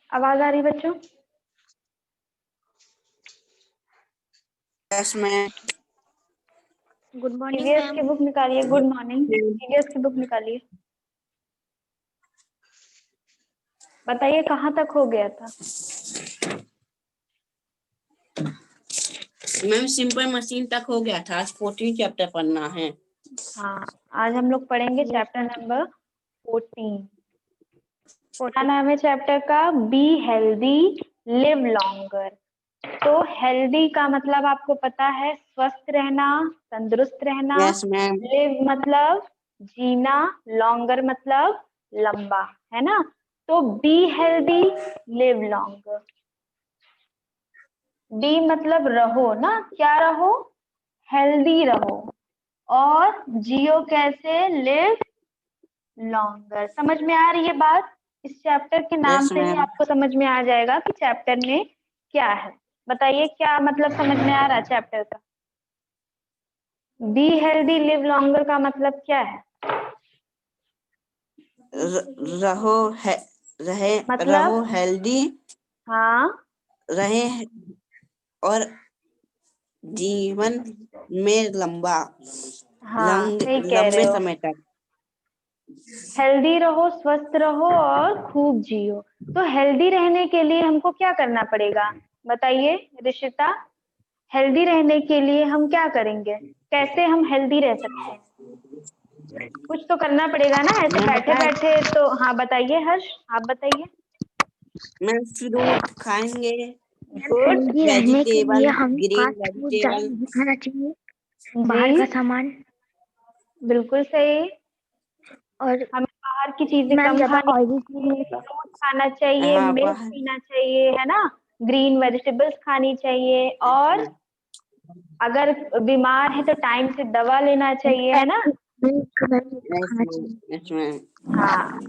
आवाज आ रही बच्चों? Yes ma'am. Good morning EVS ma'am. की बुक निकालिए। Good morning. ईवीएस की बुक निकालिए। बताइए कहाँ तक हो गया था? मैम सिंपल मशीन तक हो गया था, आज 14 चैप्टर पढ़ना है। हाँ, आज हम लोग पढ़ेंगे चैप्टर नंबर 14। क्या नाम है चैप्टर का? B healthy live longer. तो हेल्दी का मतलब आपको पता है, स्वस्थ रहना, तंदुरुस्त रहना। Yes ma'am. लिव मतलब जीना, लॉन्गर मतलब लंबा, है ना? तो be healthy live longer. Be मतलब रहो ना, क्या रहो? हेल्दी रहो। और जियो कैसे? Live longer. समझ में आ रही है बात? इस चैप्टर के नाम यस से ही मैम। आपको समझ में आ जाएगा कि चैप्टर में क्या है। बताइए क्या मतलब समझ में आ रहा है चैप्टर का? बी हेल्दी लिव लॉन्गर का मतलब क्या है? रहो है, रहे मतलब रहो हेल्दी हाँ, रहे और जीवन में हाँ सही कह रहे लंबे हो। समय तक। हेल्दी रहो, स्वस्थ रहो और खूब जियो। तो हेल्दी रहने के लिए हमको क्या करना पड़ेगा? बताइए रिशिता, हेल्दी रहने के लिए हम क्या करेंगे? कैसे हम हेल्दी रह सकते हैं? कुछ तो करना पड़ेगा ना, ऐसे मैं बैठे बताए बैठे तो। हाँ बताइए हर्ष, आप बताइए। मैम, फ्रूट खाएंगे, गुड। हेल्दी रहने के वेजिटेबल, लिए हमें ग्रीन फास्ट फूड ज्यादा वेजिटेबल। नहीं खाना चाहिए, बाहर का जी सामान। बिल्कुल सही। और हमें बाहर की चीजें मैम कम ज्यादा खानी, ऑयली फूड नहीं फ्रूट खाना चाहिए, हाँ मिल्क बाहर। पीना चाहिए, है ना? ग्रीन वेजिटेबल्स खानी चाहिए। और अगर बीमार है तो टाइम से दवा लेना चाहिए, है ना? यस खाना मैम। चाहिए। Yes ma'am. हाँ।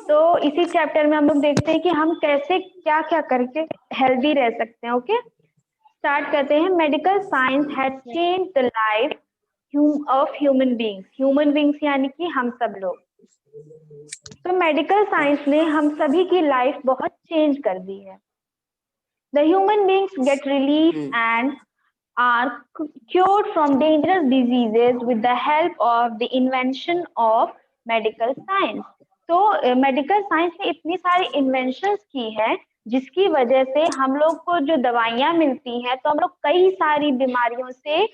तो इसी चैप्टर में हम लोग देखते हैं कि हम कैसे क्या क्या करके हेल्दी रह सकते हैं। ओके, स्टार्ट करते हैं। Medical science has change the life of human beings. Human beings यानी कि हम सब लोग। तो मेडिकल साइंस ने हम सभी की लाइफ बहुत चेंज कर दी है। The human beings get relief and are cured from dangerous diseases with the help of the invention of medical science। तो मेडिकल साइंस ने इतनी सारी इन्वेंशंस की है जिसकी वजह से हम लोग को जो दवाइयाँ मिलती हैं तो हम लोग कई सारी बीमारियों से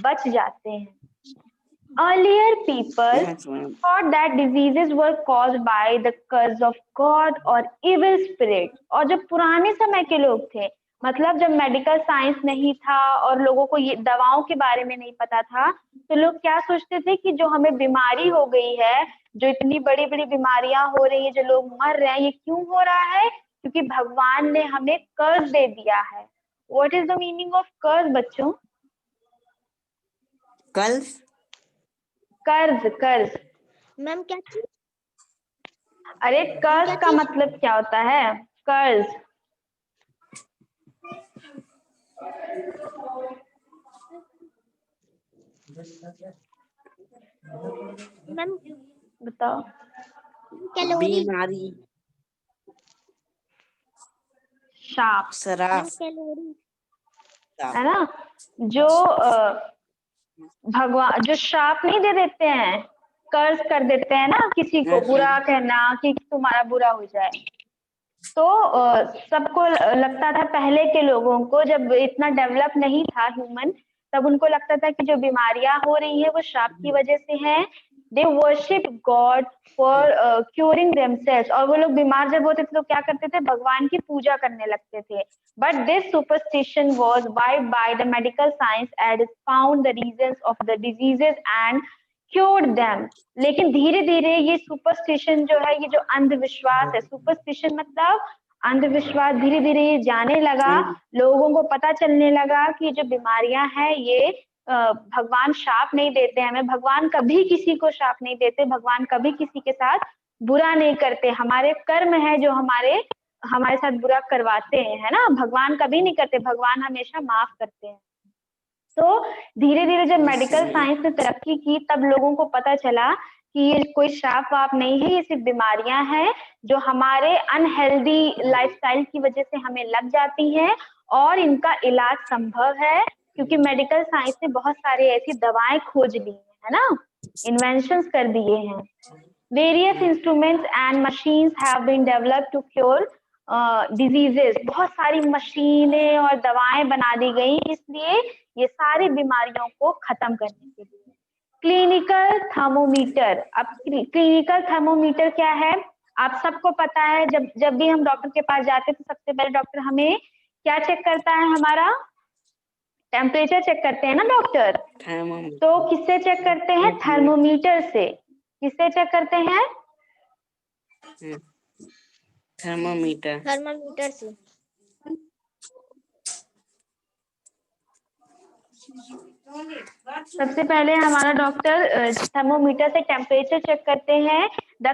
बच जाते हैं। Earlier people yes ma'am. thought that diseases were caused by the curse of God or evil spirits। और जो पुराने समय के लोग थे, मतलब जब मेडिकल साइंस नहीं था और लोगों को ये दवाओं के बारे में नहीं पता था, तो लोग क्या सोचते थे कि जो हमें बीमारी हो गई है, जो इतनी बड़ी बड़ी बीमारियां हो रही है, जो लोग मर रहे हैं, ये क्यों हो रहा है? क्योंकि भगवान ने हमें कर्ज दे दिया है। What is the meaning of कर्ज बच्चों? कल कर्ज, कर्ज। मैम क्या चीज? अरे कर्ज क्या का चीज? मतलब क्या होता है? कर्ज। मैम बताओ। कैलोरी। बीमारी, शाप, मैम शराब। कैलोरी। है ना? जो भगवान जो श्राप नहीं दे देते हैं, कर्ज कर देते हैं ना किसी को, यस बुरा मैम। कहना कि तुम्हारा बुरा हो जाए। तो सबको लगता था, पहले के लोगों को जब इतना डेवलप नहीं था ह्यूमन, तब उनको लगता था कि जो बीमारियां हो रही है वो श्राप की वजह से है। They worship God for curing themselves. और वो लोग बीमार जब होते थे तो क्या करते थे? भगवान की पूजा करने लगते थे। But this superstition was wiped by the medical science and is found the reasons of the diseases and cured them. लेकिन धीरे धीरे ये सुपरस्टिशन जो है, ये जो अंधविश्वास है, सुपरस्टिशन मतलब अंधविश्वास, धीरे धीरे ये जाने लगा। लोगों को पता चलने लगा कि जो बीमारियां हैं ये भगवान शाप नहीं देते हमें, भगवान कभी किसी को शाप नहीं देते, भगवान कभी किसी के साथ बुरा नहीं करते। हमारे कर्म है जो हमारे हमारे साथ बुरा करवाते हैं, है ना? भगवान कभी नहीं करते, भगवान हमेशा माफ करते हैं। तो धीरे धीरे जब मेडिकल साइंस ने तरक्की की, तब लोगों को पता चला कि ये कोई श्राप वाप नहीं है, ये सिर्फ बीमारियां हैं जो हमारे अनहेल्दी लाइफस्टाइल की वजह से हमें लग जाती हैं, और इनका इलाज संभव है क्योंकि मेडिकल साइंस ने बहुत सारी ऐसी दवाएं खोज ली है ना, इन्वेंशंस कर दिए हैं। Various instruments and machines have been developed to cure diseases, बहुत सारी मशीनें और दवाएं बना दी गई इसलिए ये सारी बीमारियों को खत्म करने के लिए। क्लिनिकल थर्मोमीटर, अब क्लिनिकल थर्मोमीटर क्या है आप सबको पता है, जब भी हम डॉक्टर के पास जाते हैं तो सबसे पहले डॉक्टर हमें क्या चेक करता है, हमारा टेम्परेचर चेक करते हैं ना डॉक्टर। तो किससे चेक करते हैं, थर्मोमीटर से। किससे चेक करते हैं, थर्मोमीटर। थर्मामीटर से। सबसे पहले हमारा डॉक्टर थर्मोमीटर से टेम्परेचर चेक करते हैं। The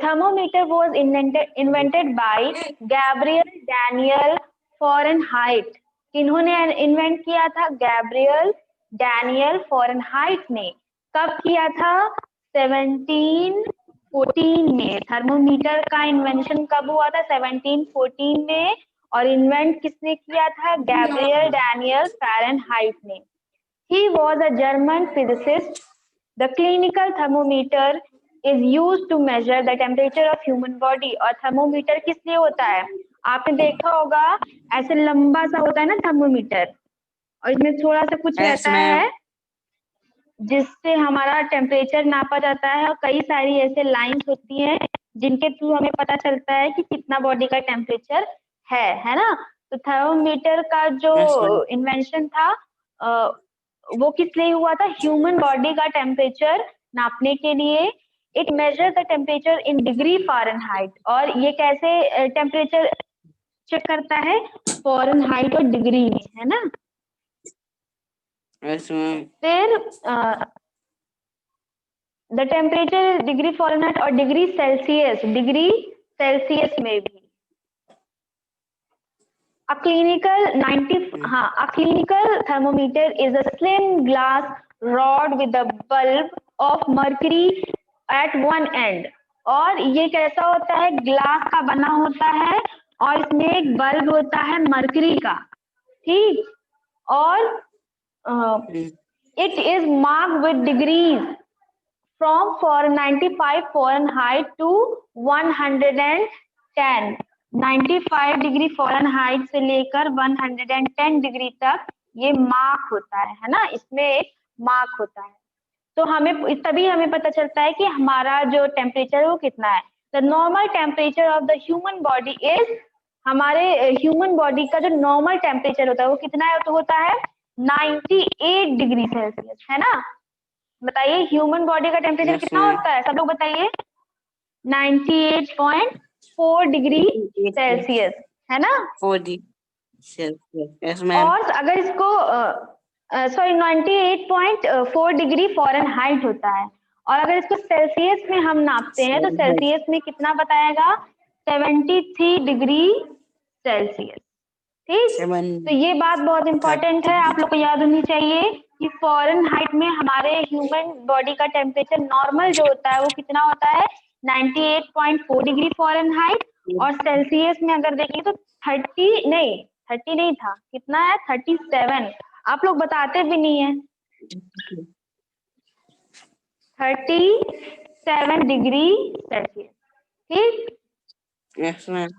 thermometer was invented by Gabriel Daniel Fahrenheit. इन्होंने इन्वेंट किया था, गैब्रियल डैनियल फॉरेनहाइट ने। कब किया था, 1714 में। थर्मोमीटर का इन्वेंशन कब हुआ था, 1714 में। और इन्वेंट किसने किया था, गैब्रियल डैनियल फॉरेनहाइट ने। He was a German physicist. The clinical thermometer is used to measure the temperature of human body. और थर्मोमीटर किस लिए होता है, आपने देखा होगा ऐसे लंबा सा होता है ना थर्मोमीटर, और इसमें थोड़ा सा कुछ रहता है जिससे हमारा टेम्परेचर नापा जाता है, और कई सारी ऐसे लाइंस होती हैं जिनके थ्रू हमें पता चलता है कि कितना बॉडी का टेम्परेचर है ना। तो थर्मोमीटर का जो इन्वेंशन था वो किस लिए हुआ था, ह्यूमन बॉडी का टेम्परेचर नापने के लिए। It measure the temperature in degree Fahrenheit. और ये कैसे टेम्परेचर चेक करता है, फ़ारेनहाइट और डिग्री में, है ना। फिर द टेम्परेचर डिग्री फ़ारेनहाइट और डिग्री सेल्सियस में भी। A clinical thermometer is a slim glass rod with a bulb of mercury at one end. और ये कैसा होता है, ग्लास का बना होता है और इसमें एक बल्ब होता है मरकरी का, ठीक। और it is marked with degrees from 95 Fahrenheit to 110. 95 degree Fahrenheit से लेकर 110 डिग्री तक ये मार्क होता है ना, इसमें एक मार्क होता है। तो हमें तभी हमें पता चलता है कि हमारा जो टेम्परेचर है वो कितना है। The normal temperature of the human body is, हमारे ह्यूमन बॉडी का जो नॉर्मल टेम्परेचर होता है वो कितना है, तो होता है 98 डिग्री सेल्सियस, है ना। बताइए ह्यूमन बॉडी का टेम्परेचर कितना होता है, सब लोग बताइए। 98.4 डिग्री सेल्सियस, है ना। 4 डिग्री सेल्सियस। और अगर इसको 98.4 डिग्री फ़ारेनहाइट होता है, और अगर इसको सेल्सियस में हम नापते हैं तो सेल्सियस में कितना बताएगा, 73 डिग्री सेल्सियस, ठीक। तो ये बात बहुत इंपॉर्टेंट है, आप लोग को याद होनी चाहिए कि फ़ारेनहाइट में हमारे ह्यूमन बॉडी का टेम्परेचर नॉर्मल जो होता है वो कितना होता है, 98.4 डिग्री फ़ारेनहाइट। और सेल्सियस में अगर देखें तो 30 नहीं था, कितना है, 37। आप लोग बताते भी नहीं है, 37 डिग्री सेल्सियस, ठीक। Yes, ma'am.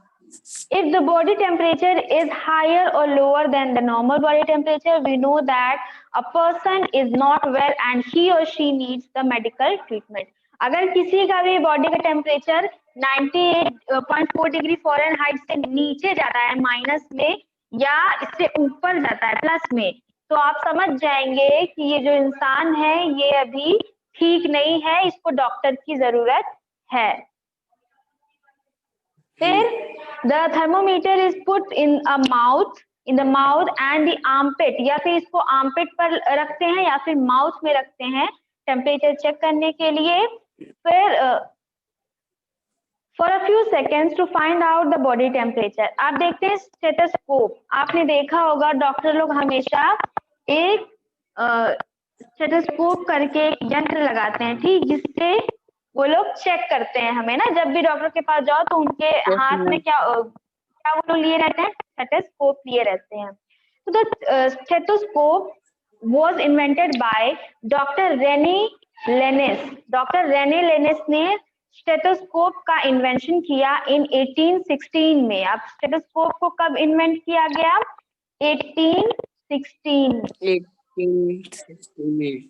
If the body temperature is higher or lower than the normal body temperature, we know that a person is not well and he or she needs the medical treatment. अगर किसी का भी body का temperature 98.4 degree Fahrenheit से नीचे जाता है, minus में, या इससे ऊपर जाता है प्लस में, तो आप समझ जाएंगे कि ये जो इंसान है ये अभी ठीक नहीं है, इसको डॉक्टर की जरूरत है। फिर the thermometer is put in the mouth and the armpit, या फिर इसको आर्मपिट पर रखते हैं या फिर माउथ में रखते हैं टेम्परेचर चेक करने के लिए। फिर for a few seconds to find out the body temperature. आप देखते हैं स्टेथोस्कोप, आपने देखा होगा डॉक्टर लोग हमेशा एक स्टेथोस्कोप करके एक यंत्र लगाते हैं, ठीक, जिससे वो लोग चेक करते हैं हमें ना, जब भी डॉक्टर के पास जाओ तो उनके हाथ में क्या क्या वो लोग लिए रहते हैं, स्टेथोस्कोप लिए रहते हैं। तो the stethoscope was invented by Dr. Rene Lennes. Doctor Rene Laennec ने स्टेथोस्कोप का इन्वेंशन किया इन 1816 में। अब स्टेथोस्कोप को कब इन्वेंट किया गया? 1816। 1868।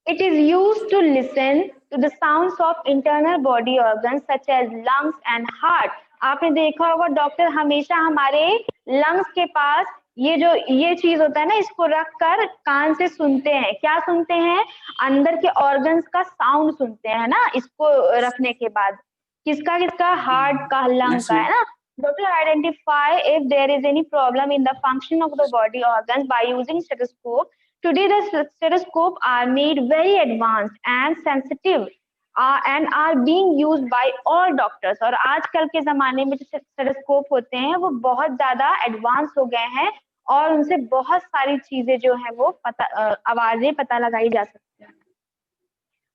It is used to listen to the sounds of internal body organs such as lungs and heart. आपने देखा होगा डॉक्टर हमेशा हमारे लंग्स के पास ये चीज होता है ना, इसको रखकर कान से सुनते हैं। क्या सुनते हैं? अंदर के ऑर्गन्स का साउंड सुनते हैं ना, इसको रखने के बाद। किसका किसका? हार्ट का, लंग का, है ना। Doctor identify if there is any problem in the function of the body organs by using stethoscope. Today, the stethoscope are made very advanced and sensitive and are being used by all doctors. और आजकल के जमाने में जो stethoscope होते हैं वो बहुत ज्यादा एडवांस हो गए हैं और उनसे बहुत सारी चीजें जो है वो आवाजें पता लगाई जा सकती हैं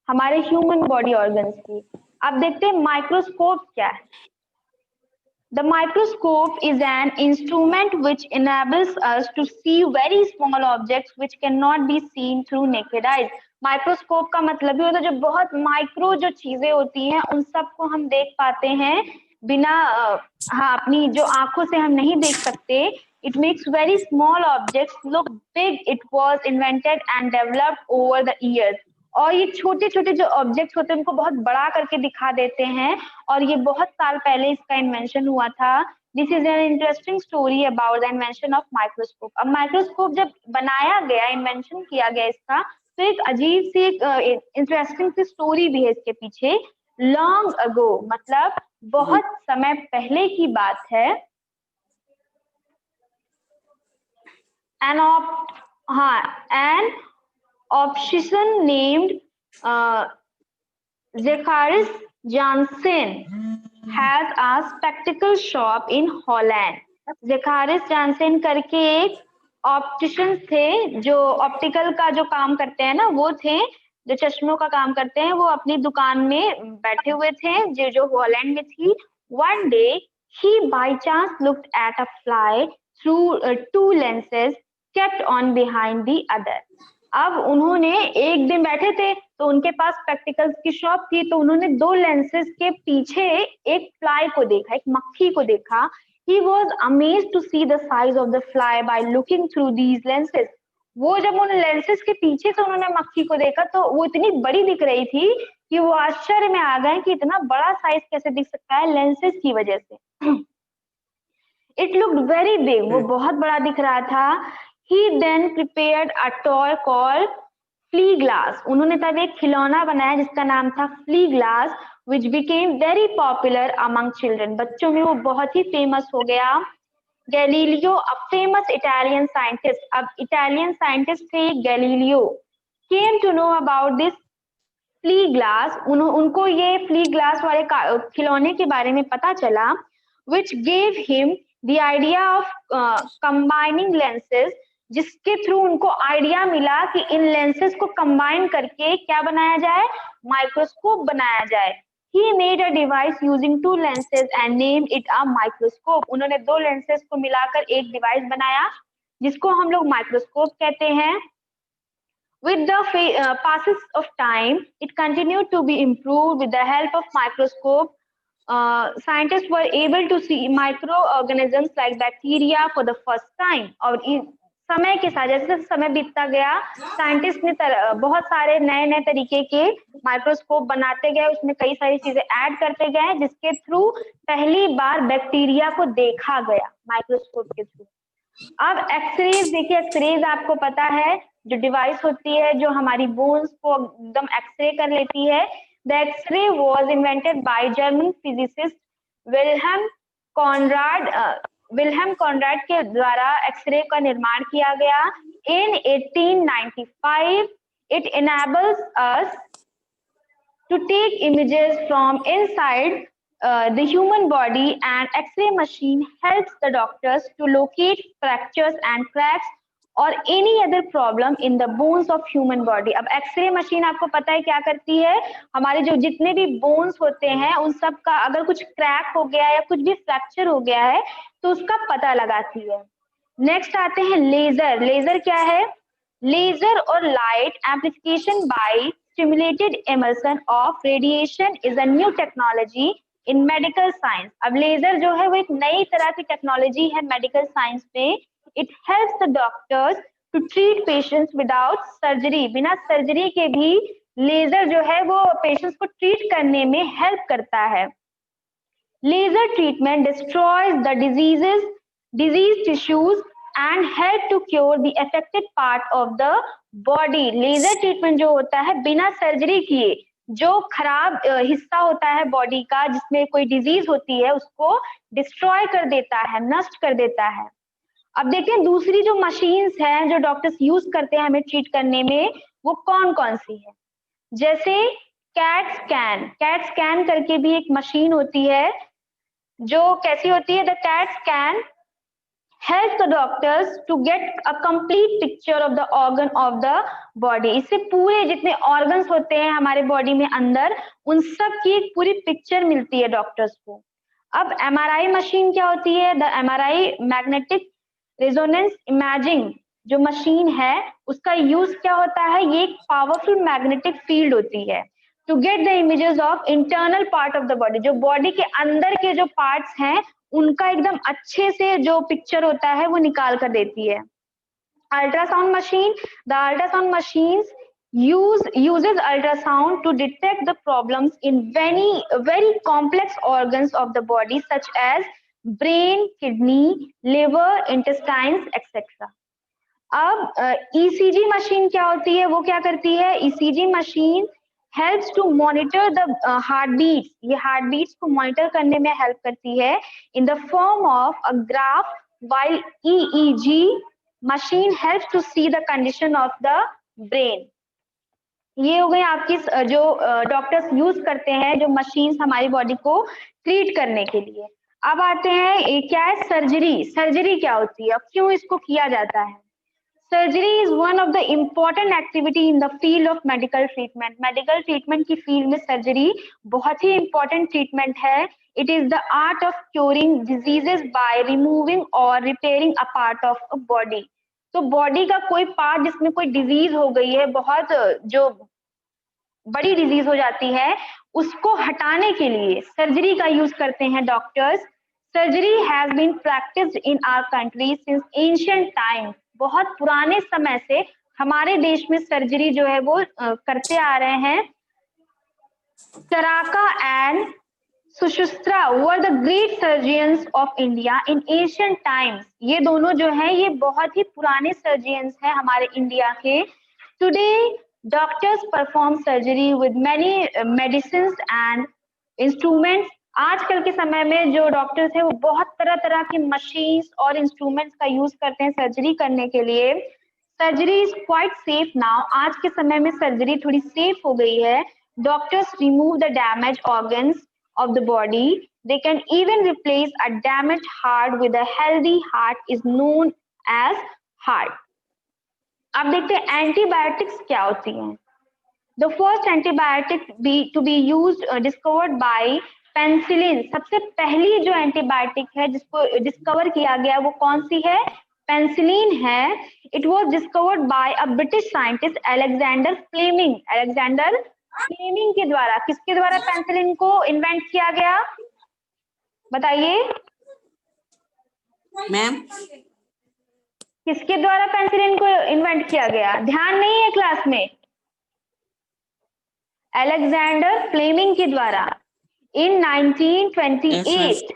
हमारे ह्यूमन बॉडी ऑर्गन्स की। अब देखते हैं माइक्रोस्कोप क्या है। The microscope is an instrument which enables us to see very small objects which cannot be seen through naked eyes. Microscope का मतलब ही होता है जो बहुत माइक्रो जो चीजें होती हैं उन सबको हम देख पाते हैं बिना अपनी जो आंखों से हम नहीं देख सकते। It makes very small objects look big. It was invented and developed over the years. और ये छोटे छोटे जो ऑब्जेक्ट्स होते हैं उनको बहुत बड़ा करके दिखा देते हैं और ये बहुत साल पहले इसका इन्वेंशन हुआ था। This is an interesting story about the invention of microscope. अब माइक्रोस्कोप जब बनाया गया, इन्वेंशन किया गया इसका, तो एक अजीब सी एक इंटरेस्टिंग सी स्टोरी भी है इसके पीछे। लॉन्ग अगो मतलब बहुत समय पहले की बात है। An optician named Zacharias Janssen has a spectacle shop in Holland. Zacharias Janssen करके एक ऑप्टिशियन थे जो ऑप्टिकल का जो काम करते हैं ना, वो थे जो चश्मों का काम करते हैं। वो अपनी दुकान में बैठे हुए थे जो हॉलैंड में थी। One day he by chance looked at a fly through two lenses kept on behind the other. अब उन्होंने एक दिन बैठे थे तो उनके पास स्पेक्टिकल्स की शॉप थी, तो उन्होंने दो लेंसेज के पीछे एक फ्लाई को देखा, एक मक्खी को देखा। He was amazed to see the size of the fly by looking through these lenses. वो जब उन लेंसेज के पीछे से उन्होंने मक्खी को देखा तो वो इतनी बड़ी दिख रही थी कि वो आश्चर्य में आ गए कि इतना बड़ा साइज कैसे दिख सकता है लेंसेज की वजह से। It looked very big. वो बहुत बड़ा दिख रहा था। He then prepared a toy called flea glass. उन्होंने तब एक खिलौना बनाया जिसका नाम था flea glass, which became very popular among children. बच्चों में वो बहुत ही फेमस हो गया। Galileo, a famous Italian scientist, अब इटालियन साइंटिस्ट थे Galileo, came to know about this flea glass. उनको ये flea glass वाले खिलौने के बारे में पता चला, which gave him the idea of combining lenses, जिसके थ्रू उनको आइडिया मिला कि इन लेंसेज को कंबाइन करके क्या बनाया जाए, माइक्रोस्कोप बनाया जाए। He made a device using two lenses and named it a microscope. उन्होंने दो लेंसेज को मिलाकर एक डिवाइस बनाया जिसको हम लोग माइक्रोस्कोप कहते हैं। With the passes of time, it continued to be improved. With the help of microscope, scientists were able to see microorganisms like bacteria for the first time. और समय के साथ जैसे समय बीतता गया, साइंटिस्ट ने बहुत सारे नए नए तरीके के माइक्रोस्कोप बनाते गए, उसमें कई सारी चीजें ऐड करते गए जिसके थ्रू पहली बार बैक्टीरिया को देखा गया माइक्रोस्कोप के थ्रू। अब एक्सरेज देखिए, एक्सरेज आपको पता है जो डिवाइस होती है जो हमारी बोन्स को एकदम एक्सरे कर लेती है। The X-ray was invented by German physicist Wilhelm Conrad के द्वारा एक्सरे का निर्माण किया गया in 1895। It enables us to take images from inside the human body, and X-ray machine helps the doctors to locate fractures and cracks और any other problem in the bones of human body. अब x ray machine आपको पता है क्या करती है, हमारे जो जितने भी बोन्स होते हैं उन सब का अगर कुछ क्रैक हो गया या कुछ भी फ्रैक्चर हो गया है तो उसका पता लगाती है। नेक्स्ट आते हैं लेजर। लेजर क्या है? Laser or light amplification by stimulated emission of radiation is a new technology in medical science. अब लेजर जो है वो एक नई तरह की टेक्नोलॉजी है मेडिकल साइंस में। It helps the doctors to treat patients without surgery. बिना सर्जरी के भी लेजर जो है वो पेशेंट्स को ट्रीट करने में हेल्प करता है। Laser treatment destroys the disease tissues and help to cure the affected part of the body। Laser treatment जो होता है बिना सर्जरी किए जो खराब हिस्सा होता है बॉडी का जिसमें कोई डिजीज होती है उसको डिस्ट्रॉय कर देता है, नष्ट कर देता है। अब देखते हैं दूसरी जो मशीन्स हैं जो डॉक्टर्स यूज करते हैं हमें ट्रीट करने में, वो कौन कौन सी है। जैसे कैट स्कैन। कैट स्कैन करके भी एक मशीन होती है जो कैसी होती है, the CAT scan helps the doctors to get a complete picture of the organ of the body। इससे पूरे जितने ऑर्गन्स होते हैं हमारे बॉडी में अंदर उन सब की एक पूरी पिक्चर मिलती है डॉक्टर्स को। अब एमआरआई मशीन क्या होती है, the MRI magnetic resonance imaging जो मशीन है उसका यूज क्या होता है, ये एक पावरफुल मैग्नेटिक फील्ड होती है to get the images of internal part of the body. जो बॉडी के अंदर के जो पार्ट्स हैं उनका एकदम अच्छे से जो पिक्चर होता है वो निकाल कर देती है। Ultrasound machine, the ultrasound machines uses ultrasound to detect the problems in very complex organs of the body such as brain, kidney, liver, intestines, etc। अब ECG मशीन क्या होती है, वो क्या करती है, ECG machine helps to monitor the heartbeats। ये heartbeats को monitor करने में help करती है in the form of a graph, while EEG machine helps to see the condition of the brain। ये हो गई आपकी जो डॉक्टर्स यूज करते हैं जो मशीन्स हमारी बॉडी को ट्रीट करने के लिए। अब आते हैं क्या है सर्जरी। सर्जरी क्या होती है, क्यों इसको किया जाता है। Surgery is one of the important activity in the field of medical treatment. Medical treatment की फील्ड में सर्जरी बहुत ही इंपॉर्टेंट ट्रीटमेंट है। It is the art of curing diseases by removing और repairing a part of a body. तो body का कोई पार्ट जिसमें कोई डिजीज हो गई है, बहुत जो बड़ी डिजीज हो जाती है, उसको हटाने के लिए सर्जरी का यूज करते हैं doctors. Surgery has been practised in our country since ancient time. बहुत पुराने समय से हमारे देश में सर्जरी जो है वो करते आ रहे हैं। Charaka and Sushruta were the great surgeons of India in ancient times. ये दोनों जो है ये बहुत ही पुराने सर्जियंस हैं हमारे इंडिया के। Today doctors perform surgery with many medicines and instruments. आजकल के समय में जो डॉक्टर्स हैं वो बहुत तरह तरह की मशीन्स और इंस्ट्रूमेंट्स का यूज करते हैं सर्जरी करने के लिए। Surgery is quite safe now. आज के समय में सर्जरी थोड़ी सेफ हो गई है। Doctors remove the damage organs of the body. They can even replace a damaged heart with a healthy heart is known as heart। अब देखते हैं एंटीबायोटिक्स क्या होती हैं। The first antibiotic to be used discovered by penicillin. सबसे पहली जो antibiotic है जिसको डिस्कवर किया गया वो कौन सी है, पेनिसिलिन है। It was discovered by a British scientist Alexander Fleming। Alexander Fleming के द्वारा, किसके द्वारा पेनिसिलिन को इन्वेंट किया गया बताइए मैम। किसके द्वारा पेनिसिलिन को इन्वेंट किया गया, ध्यान नहीं है क्लास में। अलेक्जेंडर फ्लेमिंग के द्वारा in 1928।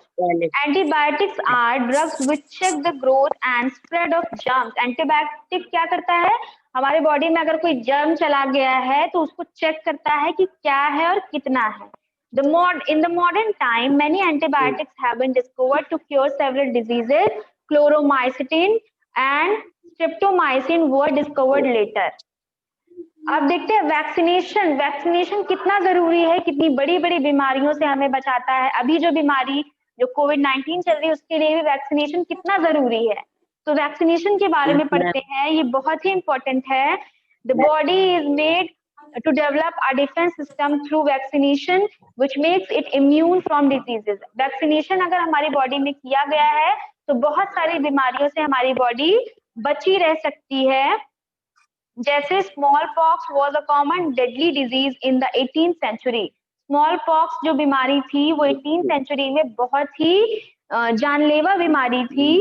antibiotics are drugs which check the growth and spread of germs। Antibiotic क्या करता है, हमारे बॉडी में अगर कोई जर्म चला गया है तो उसको चेक करता है कि क्या है और कितना है। In the modern time, many antibiotics have been discovered to cure several diseases। Chloromycetin and streptomycin were discovered later। अब देखते हैं वैक्सीनेशन। वैक्सीनेशन कितना जरूरी है, कितनी बड़ी बड़ी बीमारियों से हमें बचाता है। अभी जो बीमारी जो कोविड-19 चल रही है उसके लिए भी वैक्सीनेशन कितना जरूरी है। तो वैक्सीनेशन के बारे में Yes, ma'am. पढ़ते हैं, ये बहुत ही इंपॉर्टेंट है। The body is made to develop a defense system through vaccination which makes it immune from diseases. Vaccination अगर हमारी बॉडी में किया गया है तो बहुत सारी बीमारियों से हमारी बॉडी बची रह सकती है। जैसे smallpox was a common deadly disease in the 18th century. Smallpox जो बीमारी थी वो 18th सेंचुरी में बहुत ही जानलेवा बीमारी थी।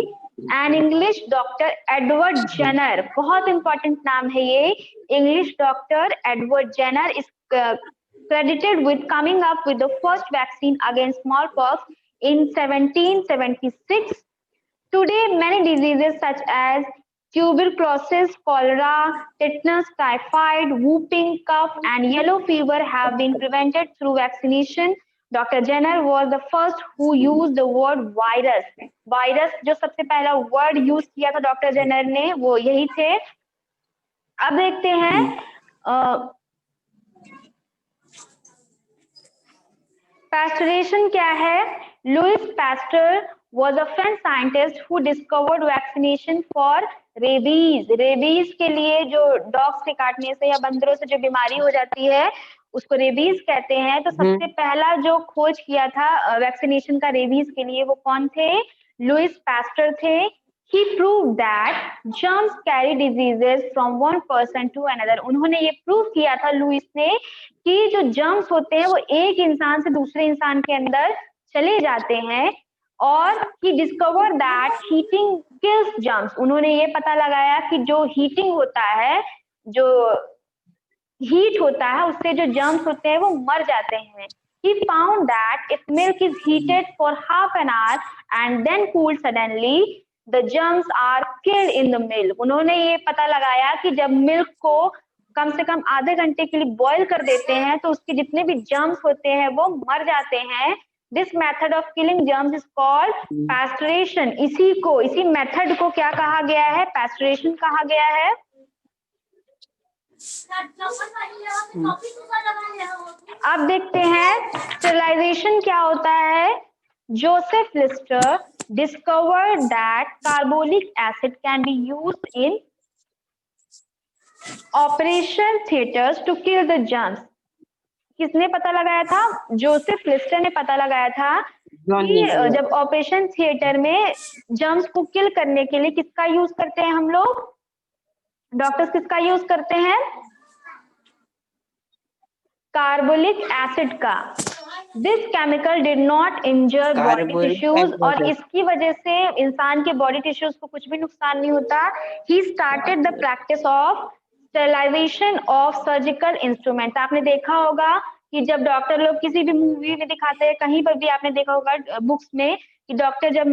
And English doctor Edward Jenner, बहुत इंपॉर्टेंट नाम है ये, English doctor Edward Jenner is credited with coming up with the first vaccine against smallpox in 1776. Today, many diseases such as tuberculosis, cholera, tetanus, typhoid, whooping cough, and yellow fever have been prevented through vaccination. Dr. Jenner was the first who used the word virus. Virus जो सबसे पहला word use किया था doctor Jenner ने वो यही थे। अब देखते हैं पैस्टरेशन क्या है। Louis Pasteur was a French scientist who discovered vaccination for rabies. Rabies के लिए जो डॉग्स के काटने से या बंदरों से जो बीमारी हो जाती है उसको रेबीज कहते हैं। तो सबसे पहला जो खोज किया था वैक्सीनेशन का रेबीज के लिए वो कौन थे? लुइस पैस्टर थे। He proved that germs carry diseases from one person to another. उन्होंने ये प्रूव किया था लुइस ने कि जो जर्म्स होते हैं वो एक इंसान से दूसरे इंसान के अंदर चले जाते हैं। और he discovered that heating kills germs. उन्होंने ये पता लगाया कि जो हीटिंग होता है, जो हीट होता है उससे जो जर्म्स होते हैं वो मर जाते हैं। He found that if milk is heated for half an hour and then cooled suddenly, the germs are killed in the milk. उन्होंने ये पता लगाया कि जब मिल्क को कम से कम आधे घंटे के लिए बॉईल कर देते हैं तो उसके जितने भी जर्म्स होते हैं वो मर जाते हैं। This method of killing germs is called pasteurization. इसी मेथड को क्या कहा गया है? पैस्टरेशन कहा गया है। अब देखते हैं स्टेरिलाइजेशन क्या होता है। Joseph Lister discovered that carbolic acid can be used in operation theaters to kill the germs. किसने पता लगाया था? जोसेफ लिस्टर ने पता लगाया था कि जब ऑपरेशन थिएटर में जर्म्स को किल करने के लिए किसका यूज करते हैं हम लोग? डॉक्टर्स किसका यूज करते हैं? कार्बोलिक एसिड का। This chemical did not injure body tissues और इसकी वजह से इंसान के बॉडी टिश्यूज को कुछ भी नुकसान नहीं होता। He started the practice of sterilization of surgical instrument. आपने देखा होगा कि जब डॉक्टर लोग किसी भी मूवी में दिखाते हैं, कहीं पर भी आपने देखा होगा बुक्स में कि डॉक्टर जब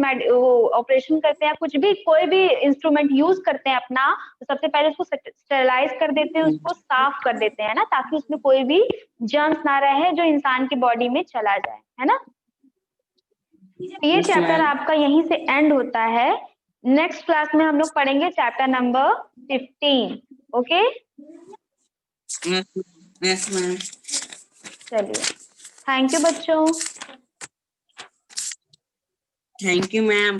ऑपरेशन करते हैं, कुछ भी कोई भी इंस्ट्रूमेंट यूज करते हैं अपना, तो सबसे पहले उसको स्टेरिलाइज कर देते हैं, उसको साफ कर देते हैं ना, ताकि उसमें कोई भी जर्म्स ना रहे जो इंसान की बॉडी में चला जाए, है ना। ये चैप्टर आपका यहीं से एंड होता है। नेक्स्ट क्लास में हम लोग पढ़ेंगे chapter number 15। Okay, yes ma'am. चलिए, थैंक यू बच्चों। Thank you ma'am.